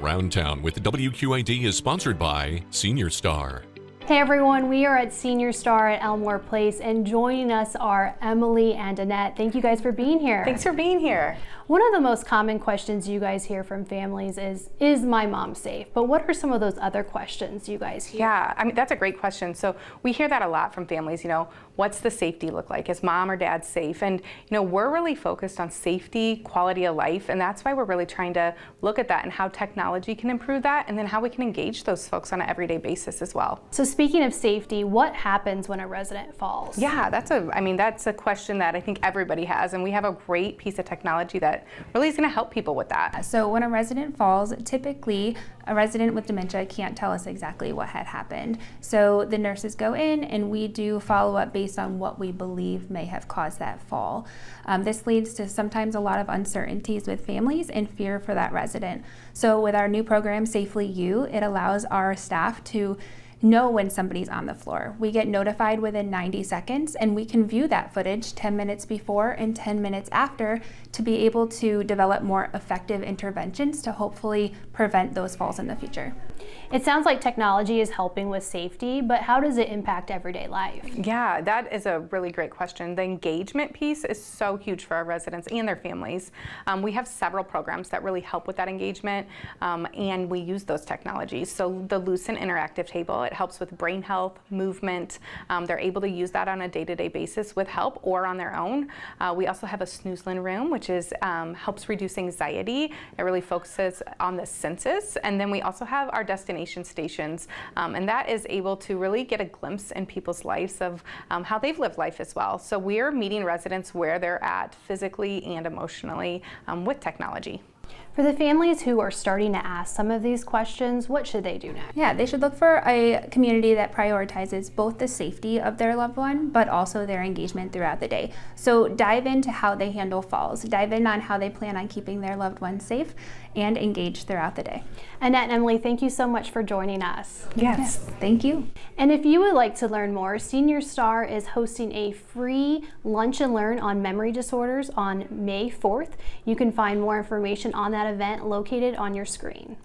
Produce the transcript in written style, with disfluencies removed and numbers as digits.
Around Town with WQID is sponsored by Senior Star. Hey everyone, we are at Senior Star at Elmore Place, and joining us are Emily and Annette. Thank you guys for being here. Thanks for being here. One of the most common questions you guys hear from families is my mom safe? But what are some of those other questions you guys hear? Yeah, I mean, that's a great question. So we hear that a lot from families, what's the safety look like? Is mom or dad safe? And, we're really focused on safety, quality of life, and that's why we're really trying to look at that and how technology can improve that, and then how we can engage those folks on an everyday basis as well. So speaking of safety, what happens when a resident falls? Yeah, that's a question that I think everybody has, and we have a great piece of technology that really is going to help people with that. So when a resident falls, typically a resident with dementia can't tell us exactly what had happened. So the nurses go in and we do follow up based on what we believe may have caused that fall. This leads to sometimes a lot of uncertainties with families and fear for that resident. So with our new program, Safely You, it allows our staff to know when somebody's on the floor. We get notified within 90 seconds and we can view that footage 10 minutes before and 10 minutes after to be able to develop more effective interventions to hopefully prevent those falls in the future. It sounds like technology is helping with safety, but how does it impact everyday life? Yeah, that is a really great question. The engagement piece is so huge for our residents and their families. We have several programs that really help with that engagement, and we use those technologies. So the Lucent Interactive Table, it helps with brain health, movement. They're able to use that on a day-to-day basis with help or on their own. We also have a Snoozlin room, which is helps reduce anxiety. It really focuses on the senses. And then we also have our destination stations, and that is able to really get a glimpse in people's lives of how they've lived life as well. So we're meeting residents where they're at physically and emotionally with technology. For the families who are starting to ask some of these questions, what should they do next? Yeah, they should look for a community that prioritizes both the safety of their loved one, but also their engagement throughout the day. So dive into how they handle falls, dive in on how they plan on keeping their loved ones safe, and engage throughout the day. Annette and Emily, thank you so much for joining us. Yes, thank you. And if you would like to learn more, Senior Star is hosting a free lunch and learn on memory disorders on May 4th. You can find more information on that event located on your screen.